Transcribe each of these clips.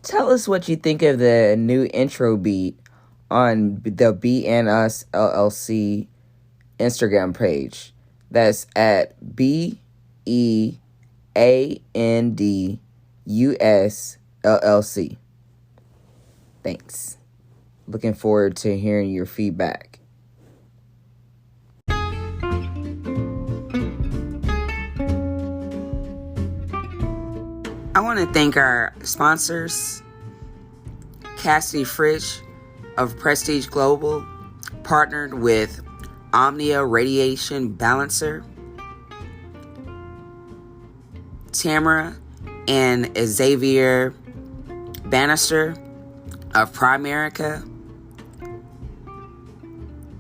Tell us what you think of the new intro beat on the Be and Us LLC Instagram page. That's at BEANDUS LLC. Thanks. Looking forward to hearing your feedback. I want to thank our sponsors, Cassidy Fritsch of Prestige Global, partnered with Omnia Radiation Balancer, TAMARA and XAVIER BANISTER of PRIMERICA,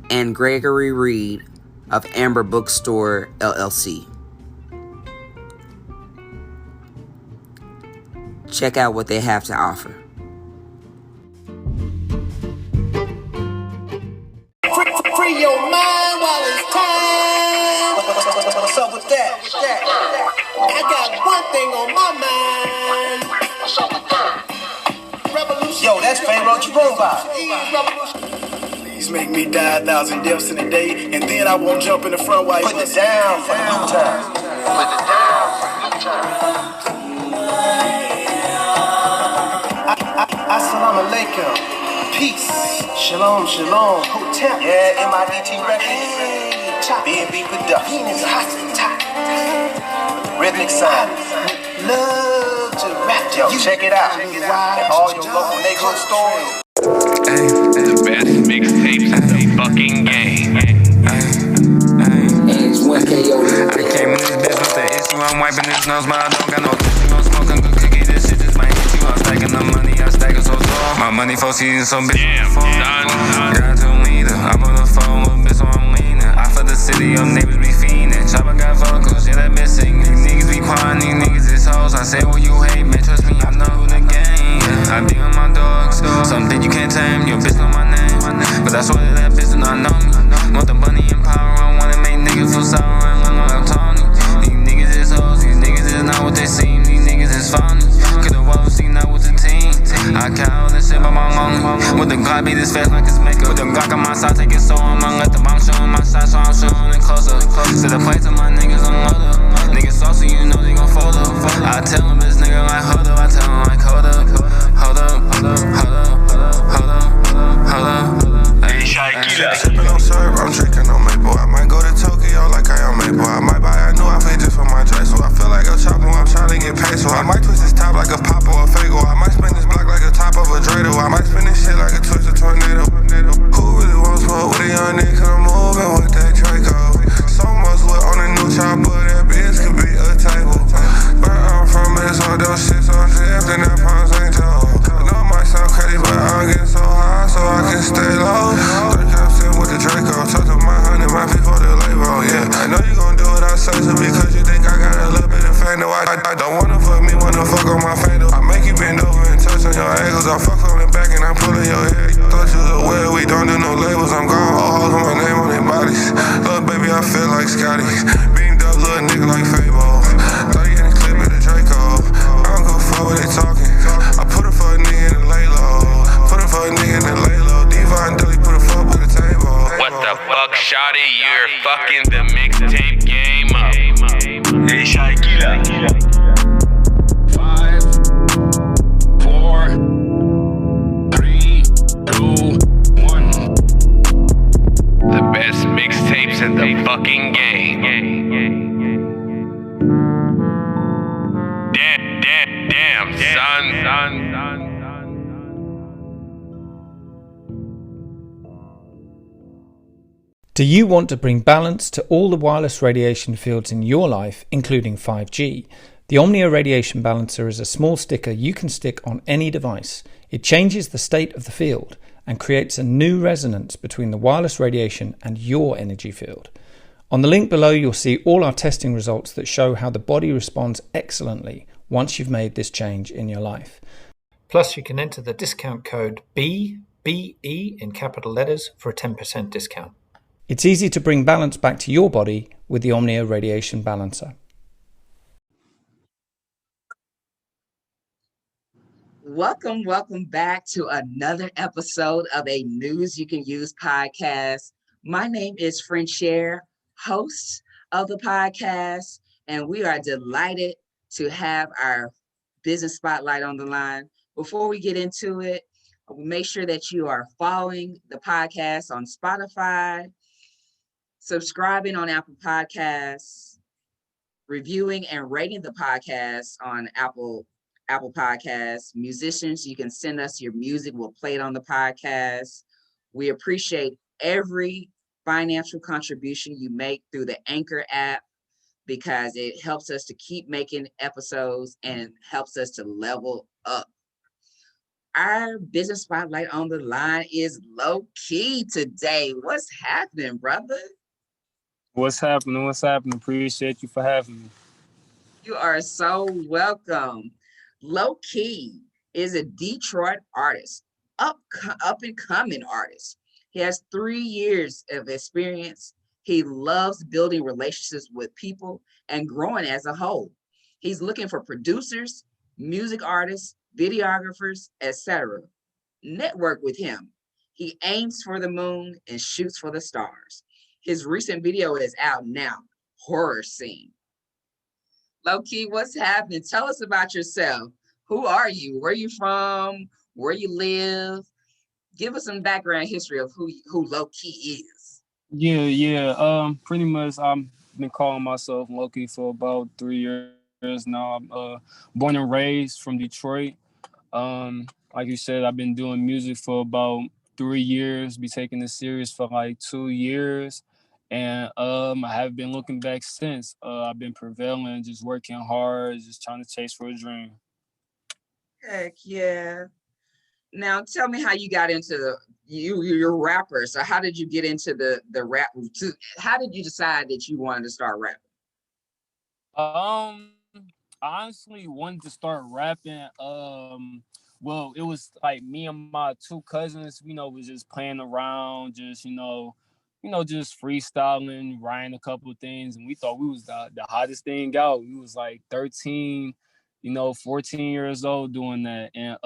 and Gregory Reed of Amber Bookstore LLC. Check out what they have to offer. Free your mind while it's time. What's up with that? I got one thing on my mind. What's up with that? Revolution. Yo, that's Pharaoh Chibomba. Please make me die 1,000 deaths in a day, and then I won't jump in the front while you put it down for the good time. Put it down for the good time. Assalamu alaikum. Peace. Shalom, shalom. Hotel. Yeah, MIDT Records. B&B Productions. Rhythmic Sound. Love to rap. Yo, check it out. At all your local neighborhood stores. The best mixtapes in the fucking game. And it's 1KO. I came in this bitch with the issue. I'm wiping this nose, but I don't got no tissue. I'm smoking good cookie. This shit just might hit you. I'm stacking the money. I stack it so tall. My money 4 seasons, so bitch. Damn, son. Got 2 meters. I put a phone with bitch, so I'm leaning. I for the city, your neighbors be fiending. Chopper got vocals, yeah, that missing. These niggas be quiet, these niggas is hoes. I say what you hate, man. Trust me, I know the game. I be on my dogs. Something you can't tame. Your bitch know my name. But I swear that bitch do not know me. Want the money and power. I wanna make niggas feel sour. I'm Tony. These niggas is hoes. These niggas is not what they seem. These niggas is phony. Could've well seen that with the team. I count this shit by my mom. With the Glock, be this fast like it's makeup. With the Glock on my side, take it so I'm gonna let the bomb show my shot, so I'm shooting it closer. To the place of my niggas on load up. Niggas saucy, you know they gon' fold up. I tell them this nigga like hold up. I tell them like hold up. Hold up, hold up, hold up, hold up, hold up. Hey, Shaquilla. Sippin' on syrup, I'm drinking on maple. I might go to Tokyo like I am maple. I might buy a new outfit just for my dress. So I feel like a chopper, I'm trying to get paid. So I might twist this top like a pop or a fago. I might spin this block like a top of a dreidel. I might spin this shit like a twisted tornado. Who really wants smoke with a young nigga? Cause I'm moving with that Draco. So much wood on a new chopper, that bitch could be a table. Where I'm from, it's all those shit, so I'm drifting, that pounds ain't told. I know it might sound crazy, but I'm getting so high so I can stay low. 30 caps in with the Draco, talk to my honey, my people, the label, yeah. I know you gon' do it outside because you think I got a little bit of fame. No, I don't wanna fuck me, wanna fuck on my fandom. I make you bend over and touch on your ankles. I fuck on the back and I'm pulling your hair. Thought you was aware, we don't do no labels. I'm gone, all hoes with my name on their bodies. Little baby, I feel like Scotty. Beamed up, little nigga like Fable. 30 in the clip of the Draco. I don't go for what they talking. I put her for a nigga in the lay low. Put her for a nigga in the lay low. Divine Deli put her fuck with the table. What the fuck, shawty? You're fucking the mixtape game up. Hey, Shaquilla. 5, 4, 3, 2, 1. The best mixtapes in the fucking game. Damn, son. Do you want to bring balance to all the wireless radiation fields in your life, including 5G? The Omnia Radiation Balancer is a small sticker you can stick on any device. It changes the state of the field and creates a new resonance between the wireless radiation and your energy field. On the link below, you'll see all our testing results that show how the body responds excellently once you've made this change in your life. Plus, you can enter the discount code BBE in capital letters for a 10% discount. It's easy to bring balance back to your body with the Omnia Radiation Balancer. Welcome back to another episode of a News You Can Use podcast. My name is Frenchier, host of the podcast, and we are delighted to have our business spotlight on the line. Before we get into it, make sure that you are following the podcast on Spotify, subscribing on Apple Podcasts, reviewing and rating the podcast on Apple Podcasts. Musicians, you can send us your music. We'll play it on the podcast. We appreciate every financial contribution you make through the Anchor app because it helps us to keep making episodes and helps us to level up. Our business spotlight on the line is Lowkie today. What's happening, brother? What's happening? What's happening? Appreciate you for having me. You are so welcome. Lowkie is a Detroit artist, up and coming artist. He has 3 years of experience. He loves building relationships with people and growing as a whole. He's looking for producers, music artists, videographers, etc. Network with him. He aims for the moon and shoots for the stars. His recent video is out now, Horror Scene. Lowkie, what's happening? Tell us about yourself. Who are you? Where are you from? Where you live? Give us some background history of who Lowkie is. Yeah. Pretty much I've been calling myself Lowkie for about 3 years now. I'm born and raised from Detroit. Like you said, I've been doing music for about 3 years, be taking this serious for like 2 years. And I haven't been looking back since. I've been prevailing, just working hard, just trying to chase for a dream. Heck yeah. Now tell me how you got into you're a rapper. So how did you get into the rap? How did you decide that you wanted to start rapping? I honestly wanted to start rapping. Well, it was like me and my 2 cousins, was just playing around, just just freestyling, writing a couple of things, and we thought we was the hottest thing out. We was like 13, 14 years old doing that, and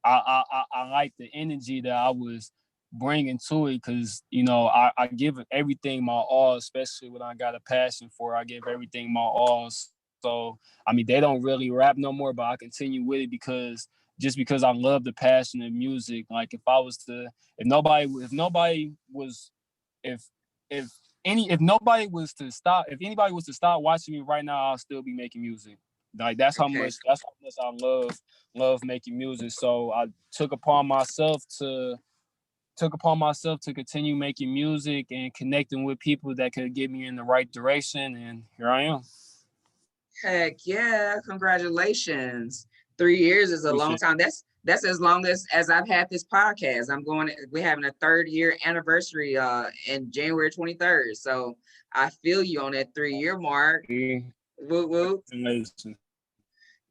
I liked the energy that I was bringing to it because I give everything my all, especially when I got a passion for it. I give everything my all. So I mean, they don't really rap no more, but I continue with it because I love the passion of music. Like if nobody was to stop watching me right now, I'll still be making music. Like that's how much I love making music. So I took upon myself to continue making music and connecting with people that could get me in the right direction, and here I am. Heck yeah, congratulations. 3 years is a long time. That's as long as I've had this podcast. We're having a 3rd year anniversary in January 23rd. So I feel you on that 3-year mark. Woo woo. Amazing.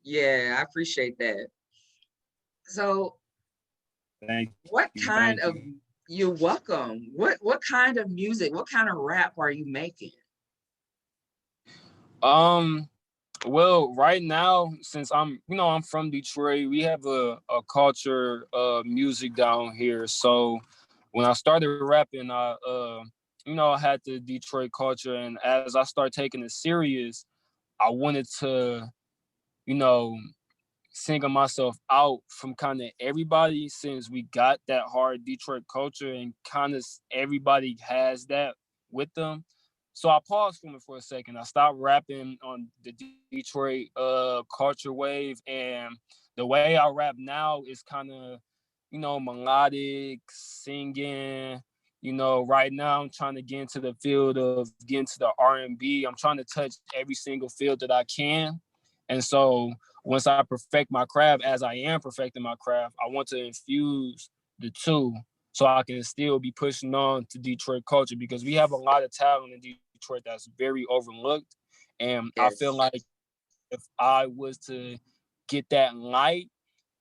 Yeah, I appreciate that. So Thank you. You're welcome. What kind of music, what kind of rap are you making? Well, right now, since I'm from Detroit, we have a culture of music down here. So when I started rapping, I had the Detroit culture, and as I started taking it serious, I wanted to, single myself out from kind of everybody, since we got that hard Detroit culture and kind of everybody has that with them. So I paused from it for a second. I stopped rapping on the Detroit culture wave, and the way I rap now is kind of, melodic, singing. Right now I'm trying to get into the field of getting to the R&B. I'm trying to touch every single field that I can. And so once I perfect my craft, as I am perfecting my craft, I want to infuse the two so I can still be pushing on to Detroit culture, because we have a lot of talent in Detroit that's very overlooked. And I feel like if I was to get that light,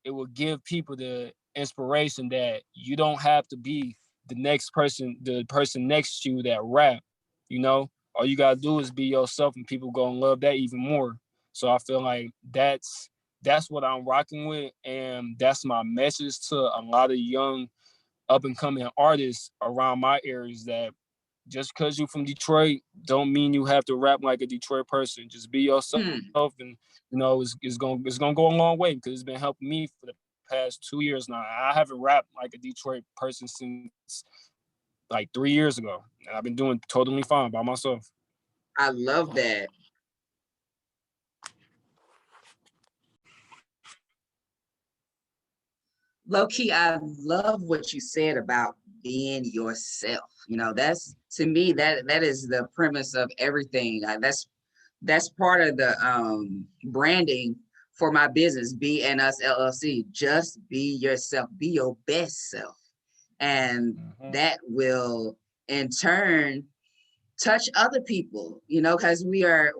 it will give people the inspiration that you don't have to be the person next to you that rap, all you gotta do is be yourself, and people gonna love that even more. So I feel like that's that's what I'm rocking with, and that's my message to a lot of young up and coming artists around my areas, that just because you from Detroit don't mean you have to rap like a Detroit person. Just be yourself, and it's gonna go a long way, because it's been helping me for the past 2 years now. I haven't rapped like a Detroit person since like 3 years ago, and I've been doing totally fine by myself. I love that. Lowkie, I love what you said about being yourself. That's, to me, that is the premise of everything. That's part of the branding for my business, Be and Us LLC. Just be yourself, be your best self, and that will in turn touch other people. Because we are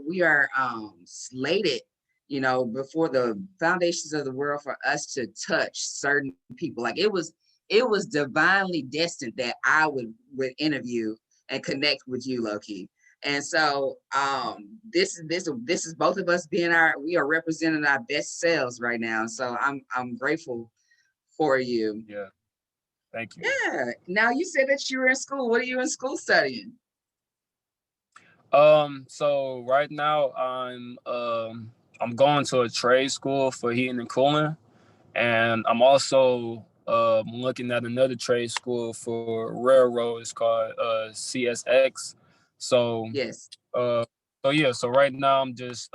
slated, before the foundations of the world, for us to touch certain people. Like it was divinely destined that I would interview and connect with you, Lowkie. And so this is both of us we are representing our best selves right now. So I'm grateful for you. Yeah. Thank you. Yeah. Now, you said that you were in school. What are you in school studying? So right now I'm going to a trade school for heating and cooling, and I'm also looking at another trade school for railroad. It's called CSX. So yes. So right now I'm just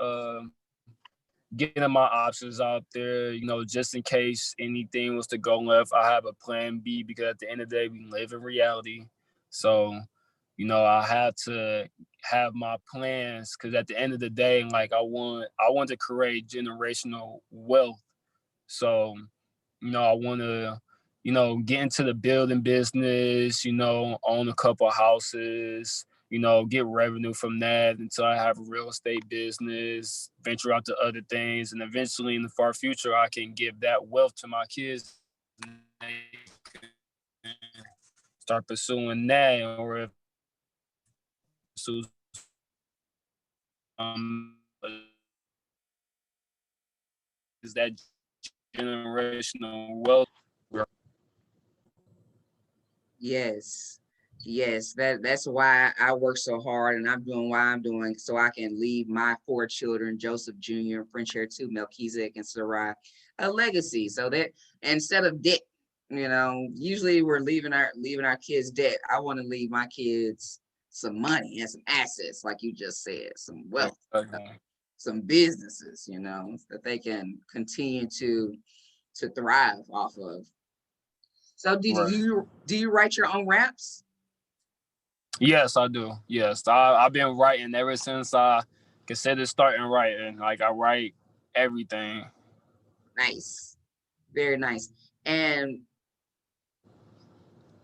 getting my options out there, just in case anything was to go left. I have a plan B, because at the end of the day, we live in reality. So, I have to have my plans, because at the end of the day, like I want to create generational wealth. So, I want to, get into the building business, own a couple of houses, get revenue from that until I have a real estate business, venture out to other things. And eventually in the far future, I can give that wealth to my kids and they can start pursuing that, or if is that generational wealth. Yes, that's why I work so hard, and I'm doing what I'm doing, so I can leave my 4 children, Joseph Jr., French Hair 2, Melchizedek, and Sarai, a legacy, so that instead of debt, usually we're leaving our kids debt. I want to leave my kids some money and some assets, like you just said, some wealth, some businesses, that they can continue to thrive off of. So do you write your own raps? Yes, I do. Yes, I've been writing ever since I considered starting writing. Like I write everything. Nice, very nice. And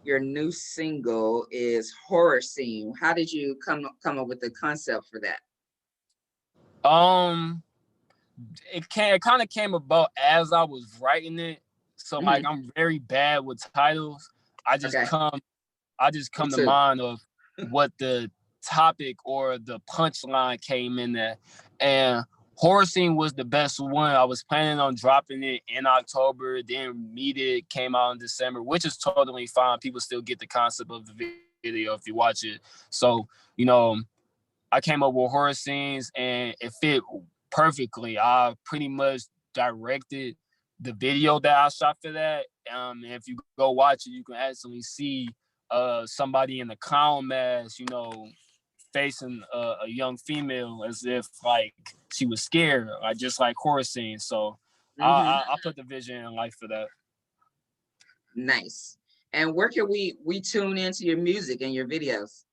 your new single is Horror Scene. How did you come up with the concept for that? It kind of came about as I was writing it. So like I'm very bad with titles. I just come to mind of what the topic or the punchline came in there. And Horror Scene was the best one. I was planning on dropping it in October. Then Meet It came out in December, which is totally fine. People still get the concept of the video if you watch it. So, I came up with Horror Scenes and it fit perfectly. I pretty much directed the video that I shot for that. And if you go watch it, you can actually see somebody in a clown mask, facing a young female as if like she was scared, like just like Horror Scenes. So I put the vision in life for that. Nice. And where can we tune into your music and your videos?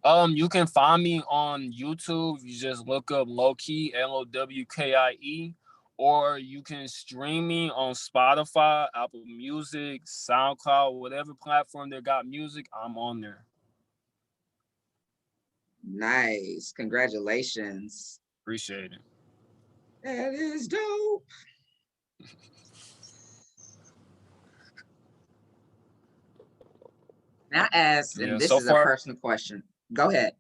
You can find me on YouTube. You just look up Lowkie, Lowkie, or you can stream me on Spotify, Apple Music, SoundCloud, whatever platform that got music, I'm on there. Nice. Congratulations. Appreciate it. That is dope. Now, this is a personal question. Go ahead.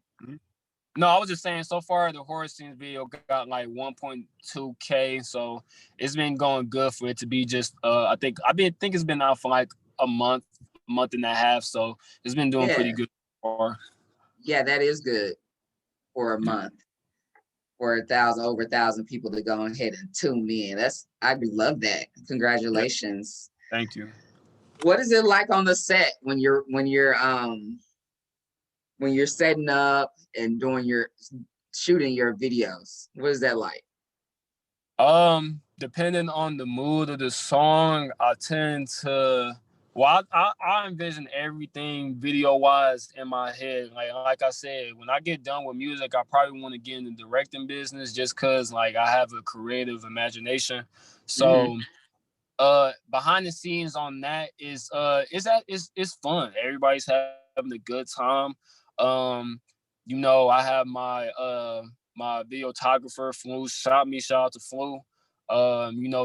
No, I was just saying, so far the horror scenes video got like 1.2K, so it's been going good for it to be just. I think it's been out for like a month and a half, so it's been doing pretty good so far. Yeah, that is good for a month. For over 1,000 people to go ahead and tune in. I love that. Congratulations. Thank you. What is it like on the set when you're setting up and shooting your videos? What is that like? Depending on the mood of the song, I tend to I envision everything video wise in my head. Like I said, when I get done with music, I probably want to get in the directing business just cause like I have a creative imagination. So behind the scenes on that is fun. Everybody's having a good time. I have my videographer Flu shout out to Flu.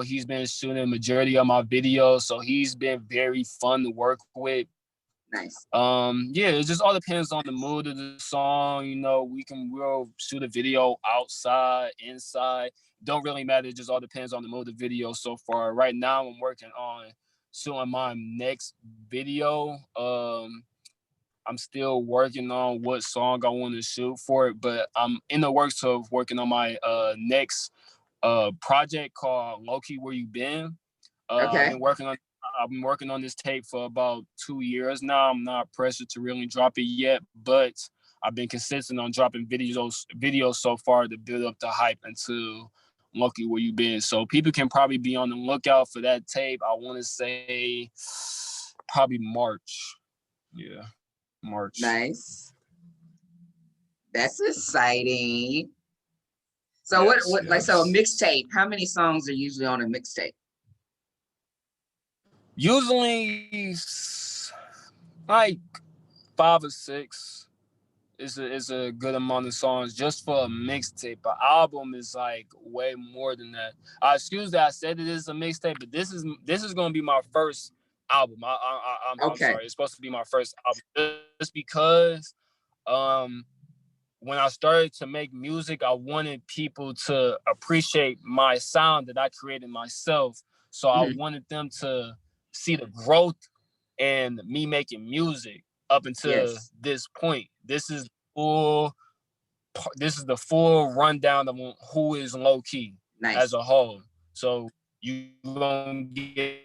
He's been shooting the majority of my videos, so he's been very fun to work with. Nice. It just all depends on the mood of the song. We'll shoot a video outside, inside. Don't really matter. It just all depends on the mood of the video so far. Right now, I'm working on shooting my next video. I'm still working on what song I want to shoot for it, but I'm in the works of working on my next project called Lowkie, Where You Been. Okay. I've been working on this tape for about 2 years now. I'm not pressured to really drop it yet, but I've been consistent on dropping videos so far to build up the hype into Lowkie, Where You Been. So people can probably be on the lookout for that tape. I want to say probably March. Yeah, March. Nice. That's exciting. So yes. So a mixtape, how many songs are usually on a mixtape? Usually like 5 or 6 is a good amount of songs just for a mixtape. An album is like way more than that. Excuse that I said it is a mixtape, but this is gonna be my first album. I'm sorry, it's supposed to be my first album just because when I started to make music, I wanted people to appreciate my sound that I created myself. So I wanted them to see the growth in me making music up until this point. This is the full rundown of who is Lowkie as a whole. So you gonna get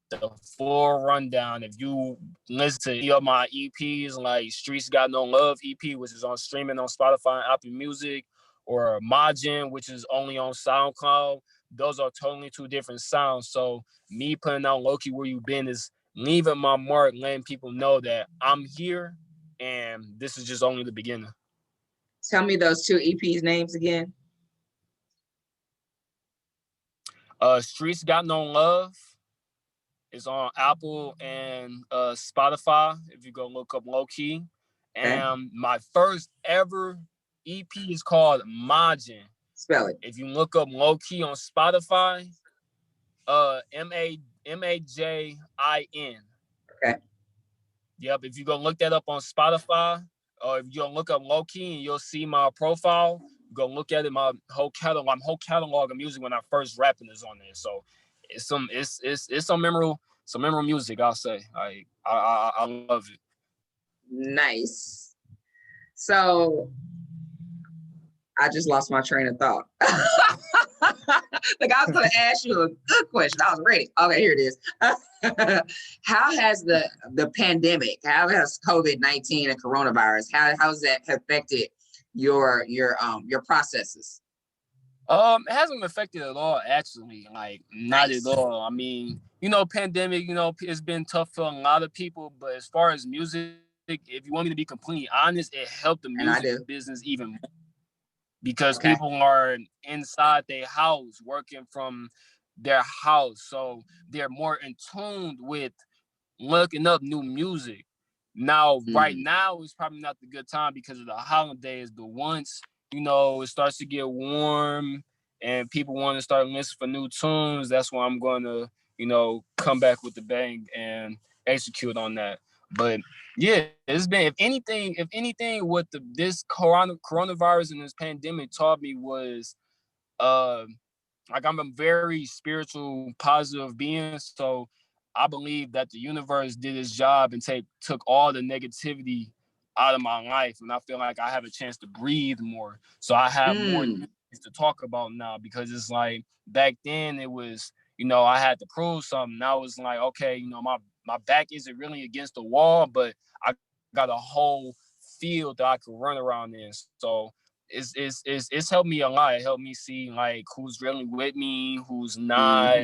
the full rundown. If you listen to any of my EPs, like Streets Got No Love EP, which is on streaming on Spotify and Apple Music, or Majin, which is only on SoundCloud, those are totally 2 different sounds. So me putting out Lowkie, Where You Been is leaving my mark, letting people know that I'm here and this is just only the beginning. Tell me those 2 EPs names again. Streets Got No Love is on Apple and Spotify if you go look up Lowkie. And my first ever EP is called Majin. Spell it. If you look up Lowkie on Spotify, Majin. Okay. Yep. If you go look that up on Spotify, or if you go look up Lowkie and you'll see my profile, go look at it. My whole catalog of music when I first rapping is on there. So it's some memorable music. I'll say. I love it. Nice. So I just lost my train of thought. Like I was going to ask you a good question. I was ready. Okay, here it is. How has the pandemic, how has COVID-19 and coronavirus, how has that affected your processes? It hasn't affected at all, actually. Like, not at all. I mean, pandemic, it's been tough for a lot of people, but as far as music, if you want me to be completely honest, it helped the music business even more. Because people are inside their house, working from their house. So they're more in tune with looking up new music. Now, right now, it's probably not the good time because of the holidays. But once, it starts to get warm and people want to start listening for new tunes, that's when I'm going to, come back with the bang and execute on that. But yeah, it's been, if anything, what this coronavirus and this pandemic taught me was, like, I'm a very spiritual, positive being. So I believe that the universe did its job and took all the negativity out of my life. And I feel like I have a chance to breathe more. So I have more things to talk about now, because it's like back then it was, I had to prove something. Now it's like, okay, my back isn't really against the wall, but I got a whole field that I can run around in. So it's helped me a lot. It helped me see like who's really with me, who's not.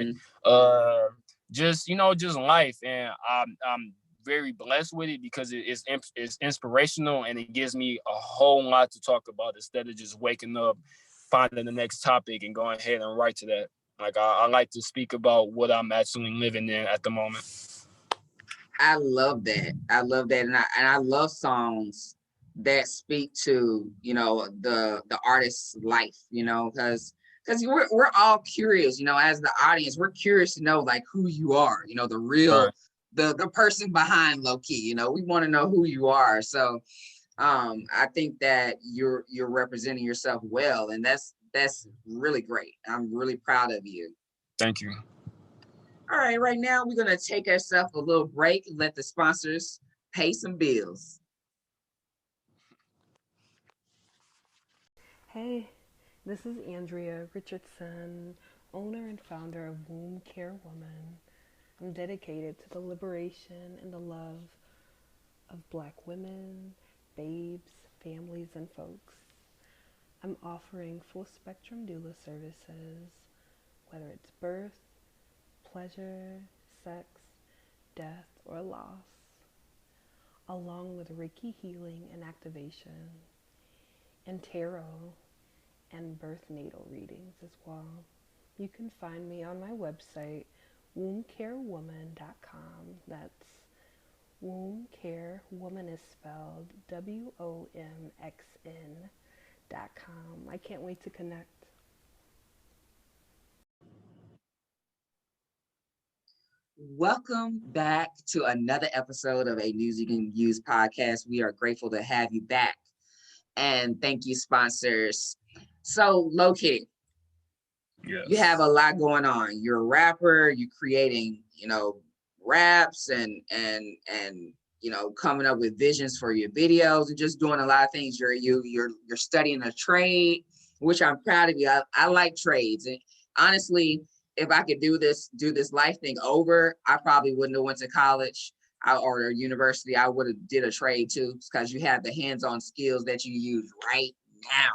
Just just life, and I'm very blessed with it, because it's inspirational, and it gives me a whole lot to talk about, instead of just waking up, finding the next topic, and going ahead and write to that. Like I like to speak about what I'm actually living in at the moment. I love that. And I love songs that speak to, the artist's life, because we're all curious, as the audience, we're curious to know like who you are, the real, right, the person behind Lowkie. We want to know who you are. So I think that you're representing yourself well, and that's really great. I'm really proud of you. Thank you. All right, right now we're going to take ourselves a little break and let the sponsors pay some bills. Hey, this is Andrea Richardson, owner and founder of Womb Care Woman. I'm dedicated to the liberation and the love of Black women, babes, families, and folks. I'm offering full spectrum doula services, whether it's birth, pleasure, sex, death, or loss, along with Reiki healing and activation, and tarot and birth natal readings as well. You can find me on my website, wombcarewoman.com. That's womb care, woman is spelled WOMXN.com. I can't wait to connect. Welcome back to another episode of a News You Can Use podcast. We are grateful to have you back. And thank you, sponsors. So, Lowkie, yes, you have a lot going on. You're a rapper, you're creating, raps and coming up with visions for your videos, and just doing a lot of things. You're studying a trade, which I'm proud of you. I like trades. And honestly, if I could do this life thing over, I probably wouldn't have went to college or university. I would have did a trade too, because you have the hands-on skills that you use right now,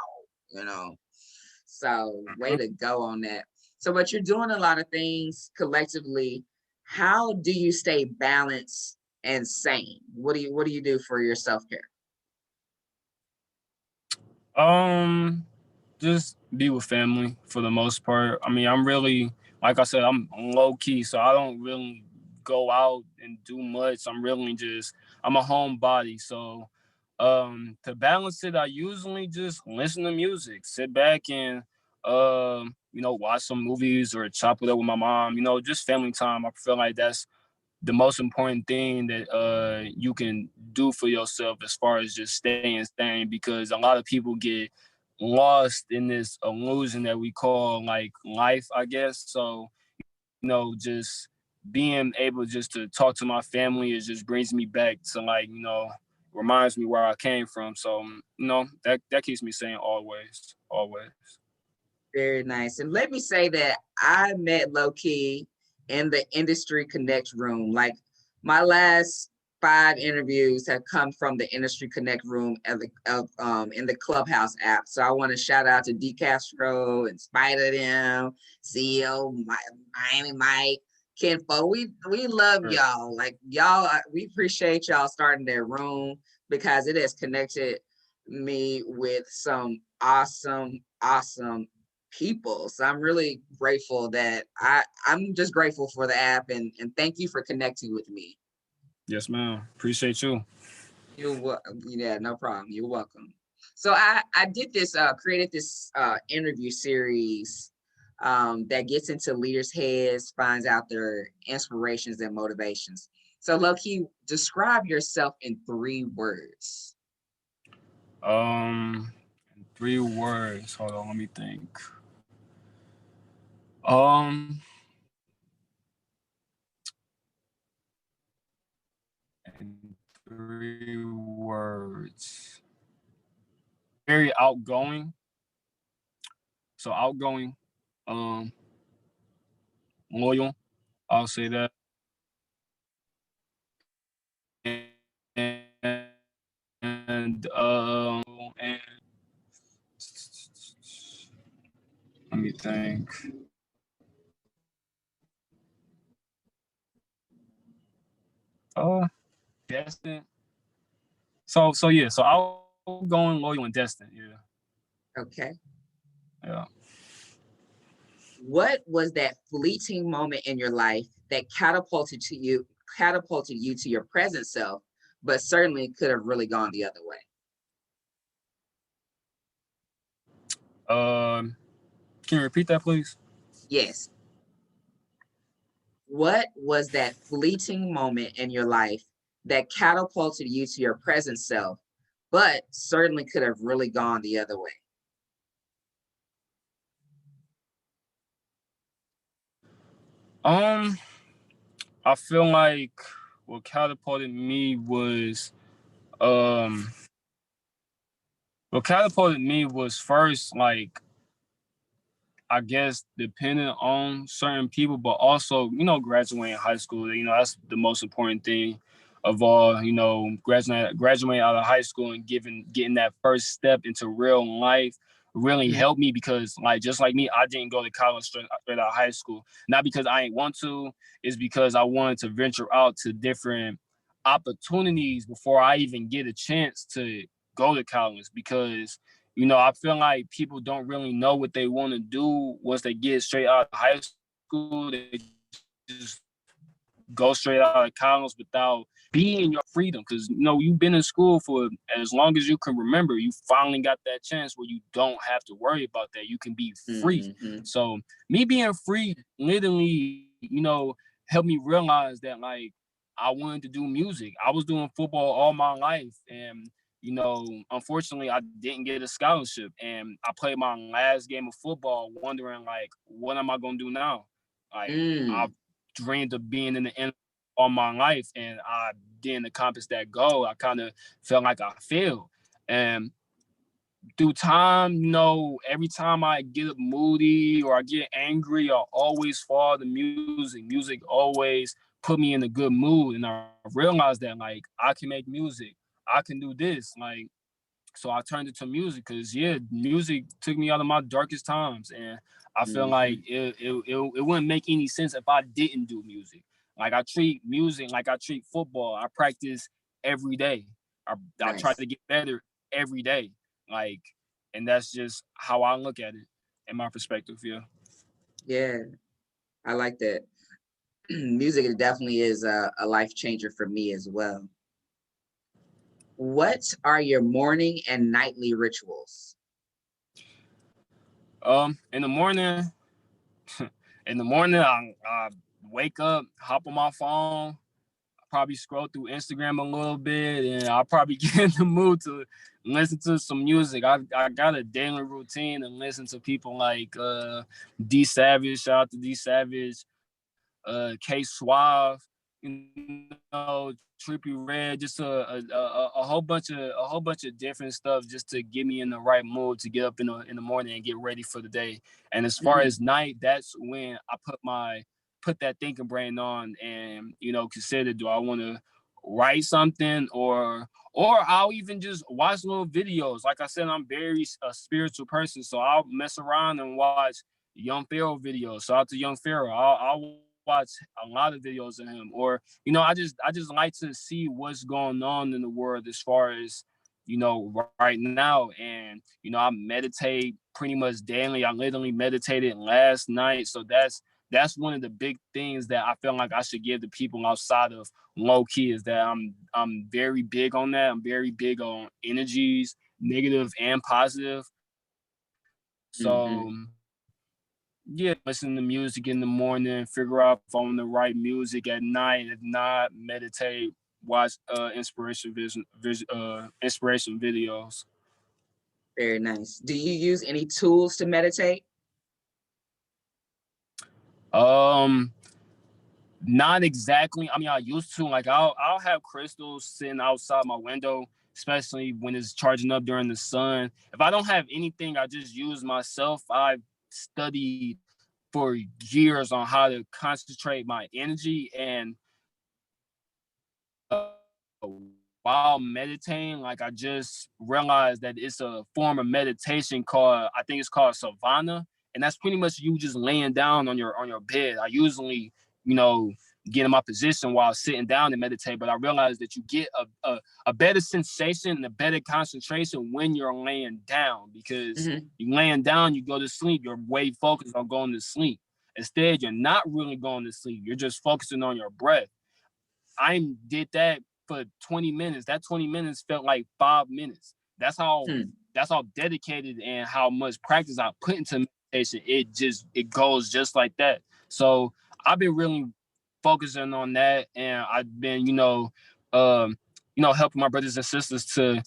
So way to go on that. So, but you're doing a lot of things collectively. How do you stay balanced and sane? What do you do for your self-care? Just be with family for the most part. I mean, I'm really, like I said, I'm low key, so I don't really go out and do much. I'm a homebody. So to balance it, I usually just listen to music, sit back and watch some movies or chop it up with my mom, just family time. I feel like that's the most important thing that you can do for yourself, as far as just staying sane, because a lot of people get lost in this illusion that we call like life, I guess. So, just being able just to talk to my family, it just brings me back to reminds me where I came from. So, that keeps me sane always. Very nice. And let me say that I met Lowkie in the Industry Connect room. Like, my last 5 interviews have come from the Industry Connect room in the Clubhouse app. So I want to shout out to D Castro and Spider them, CEO Miami Mike, Ken Fo. We love y'all. Like, y'all, we appreciate y'all starting their room, because it has connected me with some awesome people. So I'm really grateful that I'm just grateful for the app, and thank you for connecting with me. Yes, ma'am. Appreciate you. Yeah, no problem. You're welcome. So I did this, created this interview series that gets into leaders' heads, finds out their inspirations and motivations. So Lowkie, describe yourself in 3 words. 3 words. Hold on, let me think. In 3 words. Very outgoing. So outgoing, loyal. I'll say that. And let me think. Destined. So yeah. So outgoing, loyal, and destined. Yeah. Okay. Yeah. What was that fleeting moment in your life that catapulted you to your present self, but certainly could have really gone the other way? Can you repeat that, please? Yes. What was that fleeting moment in your life that catapulted you to your present self, but certainly could have really gone the other way? I feel like what catapulted me was first, like, I guess, dependent on certain people, but also, graduating high school. That's the most important thing of all. Graduating out of high school and getting that first step into real life really helped me, because, like, just like me, I didn't go to college straight out of high school. Not because I ain't want to, it's because I wanted to venture out to different opportunities before I even get a chance to go to college, because I feel like people don't really know what they want to do once they get straight out of high school. They just go straight out of college without being your freedom. Because, you've been in school for as long as you can remember. You finally got that chance where you don't have to worry about that. You can be free. Mm-hmm. So me being free literally, helped me realize that, like, I wanted to do music. I was doing football all my life, and unfortunately, I didn't get a scholarship, and I played my last game of football wondering, like, what am I going to do now? Like, I've dreamed of being in the NFL all my life, and I didn't accomplish that goal. I kind of felt like I failed. And through time, every time I get moody or I get angry, I always fall to music. Music always put me in a good mood, and I realized that, like, I can make music. I can do this. Like, so I turned it to music, because music took me out of my darkest times, and I feel like it wouldn't make any sense if I didn't do music. Like, I treat music like I treat football. I practice every day. I try to get better every day. Like, and that's just how I look at it in my perspective. Yeah. Yeah, I like that. Music definitely is a life changer for me as well. What are your morning and nightly rituals? In the morning, I wake up, hop on my phone, probably scroll through Instagram a little bit, and I'll probably get in the mood to listen to some music. I got a daily routine and listen to people like D Savage, shout out to D Savage, K Suave, Trippy Red, just a whole bunch of different stuff, just to get me in the right mood to get up in the morning and get ready for the day. And as far as night, that's when I put that thinking brain on, and consider, do I want to write something, or I'll even just watch little videos. Like I said, I'm very a spiritual person, so I'll mess around and watch Young Pharaoh videos. Shout out to Young Pharaoh. I'll watch a lot of videos of him, or I just like to see what's going on in the world as far as right now. And I meditate pretty much daily. I literally meditated last night, so that's one of the big things that I feel like I should give to people outside of Lowkie, is that I'm very big on that. I'm very big on energies, negative and positive. So Yeah, listen to music in the morning, figure out if I want to write music at night. If not, meditate, watch inspiration inspiration videos. Very nice. Do you use any tools to meditate? Not exactly. I mean, I used to. Like, I'll have crystals sitting outside my window, especially when it's charging up during the sun. If I don't have anything, I just use myself. I've studied for years on how to concentrate my energy, and while meditating, like, I just realized that it's a form of meditation called, I think it's called Savannah, and that's pretty much you just laying down on your bed. I usually, you know, get in my position while sitting down and meditate, but I realized that you get a better sensation and a better concentration when you're laying down, because you laying down, you go to sleep, you're way focused on going to sleep. Instead, you're not really going to sleep. You're just focusing on your breath. I did that for 20 minutes. That 20 minutes felt like 5 minutes. That's how dedicated and how much practice I put into meditation. It goes just like that. So I've been really focusing on that, and I've been, helping my brothers and sisters to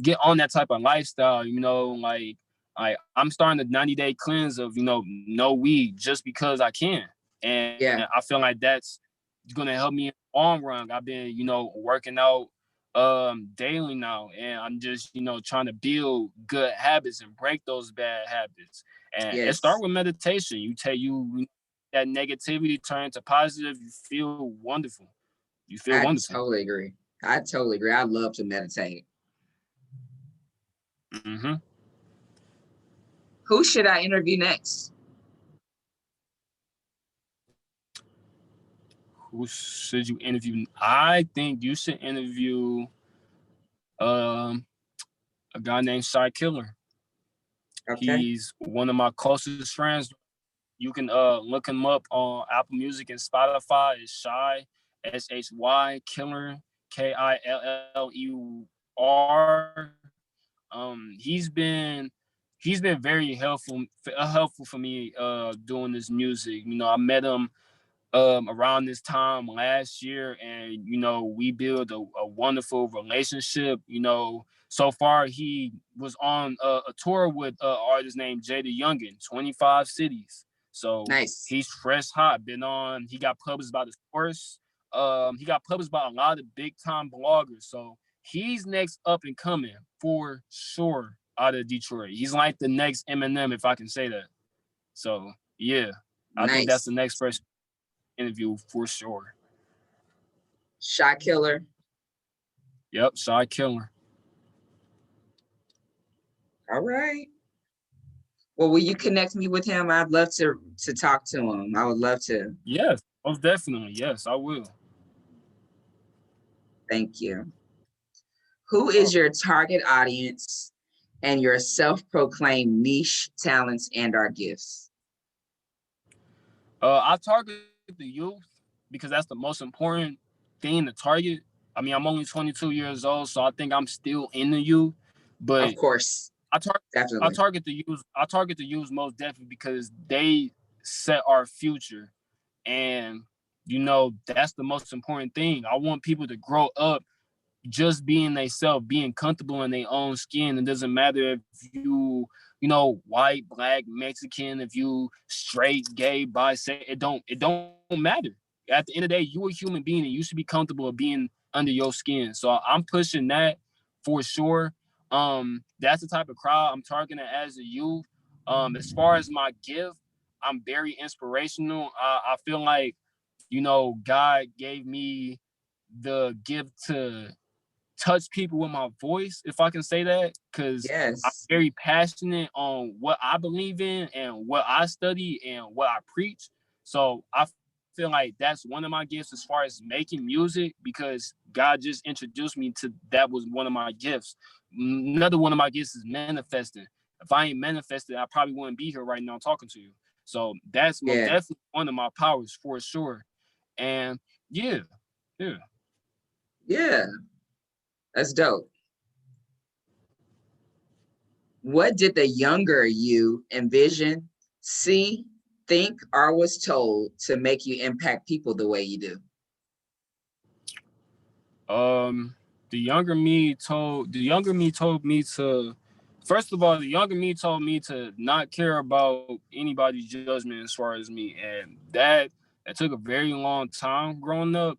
get on that type of lifestyle. Like I'm starting a 90-day cleanse of no weed just because I can, and I feel like that's gonna help me in the long run. I've been working out daily now, and I'm just trying to build good habits and break those bad habits. And it starts with meditation. That negativity turn into positive. You feel wonderful. I totally agree. I love to meditate. Who should I interview next? Who should you interview? I think you should interview a guy named Shy Killer. Okay. He's one of my closest friends. You can look him up on Apple Music and Spotify. It's Shy, SHY Killer, KILLER. He's been very helpful for me doing this music. I met him around this time last year, and we built a wonderful relationship. So far he was on a tour with an artist named Jada Youngin, 25 cities. So nice. He's fresh hot. He got published by the Source. He got published by a lot of big time bloggers. So he's next up and coming for sure out of Detroit. He's like the next Eminem, if I can say that. So yeah, I think that's the next person interview for sure. Shy Killer. Yep, Shy Killer. All right. Well, will you connect me with him? I'd love to talk to him. I would love to. Yes, most definitely. Yes, I will. Thank you. Who is your target audience and your self-proclaimed niche talents and our gifts? I target the youth because that's the most important thing to target. I mean, I'm only 22 years old, so I think I'm still in the youth. But of course, I target the youth. I target the youth most definitely because they set our future, and that's the most important thing. I want people to grow up just being themselves, being comfortable in their own skin. It doesn't matter if you white, black, Mexican, if you straight, gay, bisexual, it don't matter. At the end of the day, you're a human being and you should be comfortable being under your skin. So I'm pushing that for sure. That's the type of crowd I'm targeting as a youth. As far as my gift, I'm very inspirational. I feel like, God gave me the gift to touch people with my voice, if I can say that, because I'm very passionate on what I believe in and what I study and what I preach. So I feel like that's one of my gifts as far as making music, because God just introduced me to that. Was one of my gifts. Another one of my gifts is manifesting. If I ain't manifested, I probably wouldn't be here right now talking to you. So that's most definitely one of my powers for sure. And yeah. That's dope. What did the younger you envision, see, think or was told to make you impact people the way you do? The younger me told me to, first of all, the younger me told me to not care about anybody's judgment as far as me, and that took a very long time growing up,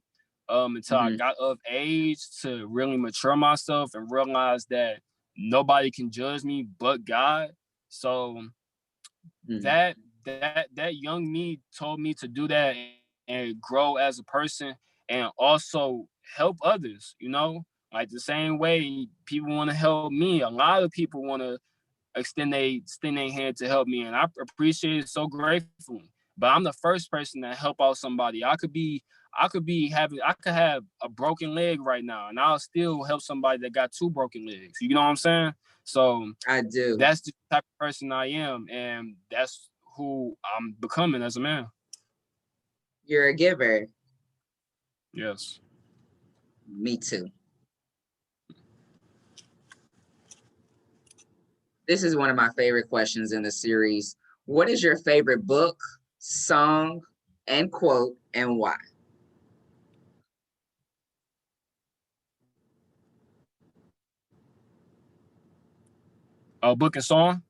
until I got of age to really mature myself and realize that nobody can judge me but God. So that young me told me to do that and grow as a person and also help others, like the same way people want to help me. A lot of people want to extend their hand to help me, and I appreciate it so gratefully. But I'm the first person to help out somebody. I could have a broken leg right now, and I'll still help somebody that got two broken legs. You know what I'm saying? So I do. That's the type of person I am, and that's who I'm becoming as a man. You're a giver. Yes. Me too. This is one of my favorite questions in the series. What is your favorite book, song, and quote, and why? Book and song?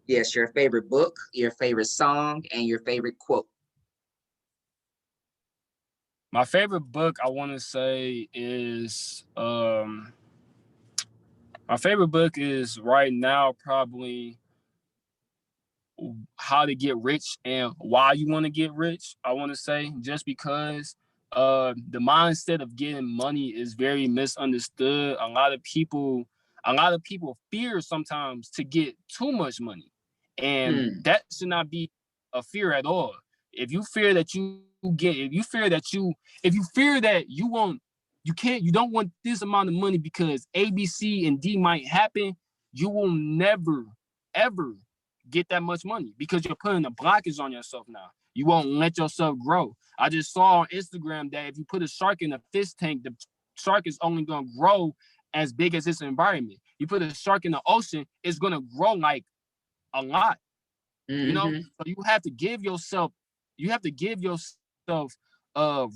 Yes, your favorite book, your favorite song, and your favorite quote. My favorite book, I want to say, is my favorite book is right now probably How to Get Rich and Why You Want to Get Rich. I want to say, just because the mindset of getting money is very misunderstood. A lot of people fear sometimes to get too much money, and that should not be a fear at all. If you fear that you don't want this amount of money because A, B, C, and D might happen, you will never, ever get that much money because you're putting a blockage on yourself now. You won't let yourself grow. I just saw on Instagram that if you put a shark in a fish tank, the shark is only going to grow as big as its environment. You put a shark in the ocean, it's going to grow like a lot. So you have to give yourself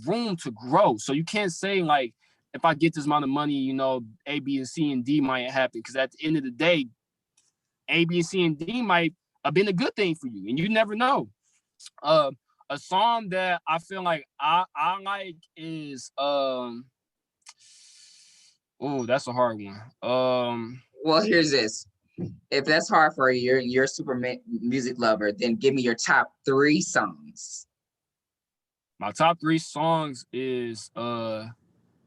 room to grow. So you can't say like, if I get this amount of money, A, B, and C, and D might happen. Because at the end of the day, A, B, C, and D might have been a good thing for you, and you never know. A song that I feel like I like is that's a hard one. Well, here's this. If that's hard for you, you're a super music lover, then give me your top 3 songs. My top 3 songs is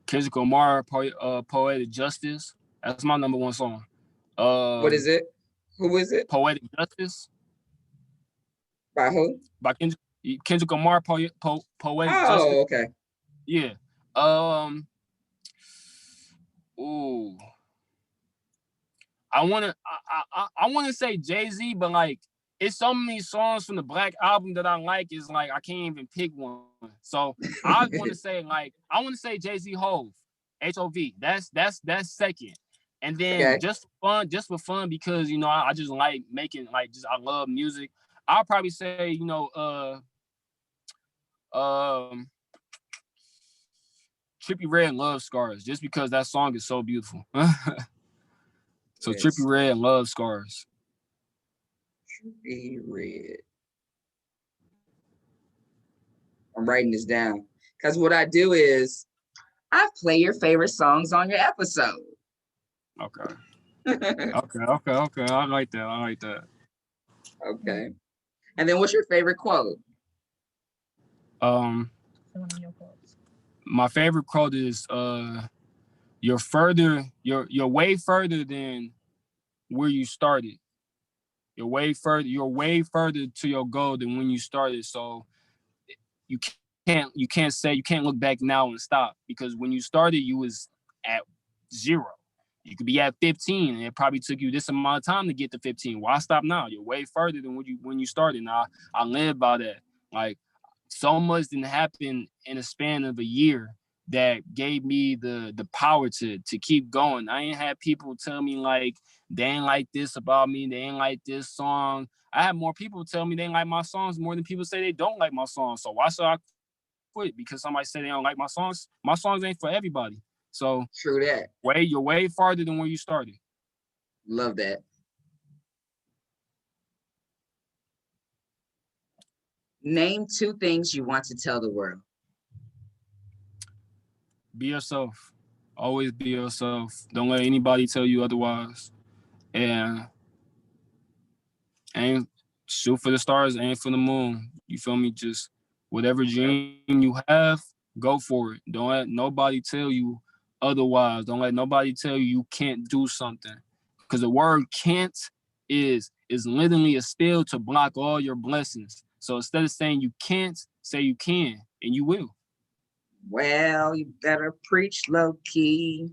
Kendrick Lamar, Poetic Justice. That's my number 1 song. What is it? Who is it? Poetic Justice. By who? By Kendrick Lamar, Poetic Justice. Oh, okay. Yeah. I wanna say Jay-Z, but like it's so many songs from the Black album that I like. Is like I can't even pick one. So I want to say Jay-Z Hove, H-O-V. That's second. And then just for fun, because I just like making I love music. I'll probably say Trippie Redd Love Scars, just because that song is so beautiful. So yes. Trippie Redd Love Scars. Trippie Redd. I'm writing this down. Because what I do is I play your favorite songs on your episode. Okay. Okay. I like that. Okay. And then what's your favorite quote? My favorite quote is you're way further than where you started. You're way further to your goal than when you started. So you can't look back now and stop, because when you started, you was at 0. You could be at 15, and it probably took you this amount of time to get to 15. Why stop now? You're way further than when you started. Now I live by that. Like, so much didn't happen in a span of a year that gave me the power to keep going. I ain't had people tell me like they ain't like this about me, they ain't like this song. I had more people tell me they ain't like my songs more than people say they don't like my songs. So why should I quit because somebody say they don't like my songs? My songs ain't for everybody. So true that. You're way farther than where you started. Love that. Name 2 things you want to tell the world. Be yourself. Always be yourself. Don't let anybody tell you otherwise. And aim, shoot for the stars, aim for the moon. You feel me? Just whatever dream you have, go for it. Don't let nobody tell you otherwise. Don't let nobody tell you can't do something. Because the word can't is literally a still to block all your blessings. So instead of saying you can't, say you can, and you will. Well, you better preach, Lowkie.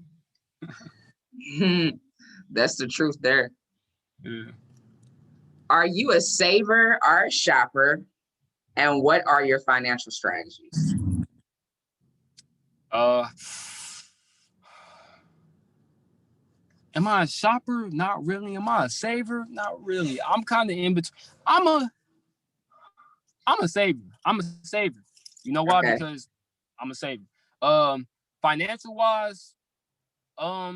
That's the truth there. Yeah. Are you a saver or a shopper? And what are your financial strategies? Am I a shopper? Not really. Am I a saver? Not really. I'm kind of in between. I'm a saver. I'm a saver. You know why? Okay. Because I'm a saver. Financial wise, I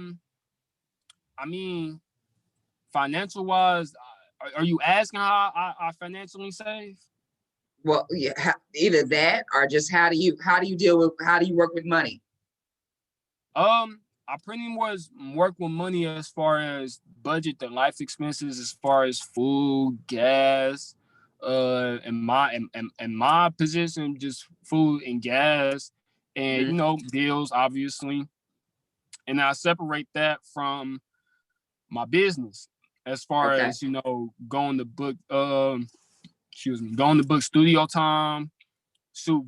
mean, financial wise, are you asking how I financially save? Well, yeah, either that or just how do you work with money? I pretty much work with money as far as budget the life expenses, as far as food, gas, in my position, just food and gas, and you know, bills, obviously. And I separate that from my business as far as, you know, going to book studio time, shoot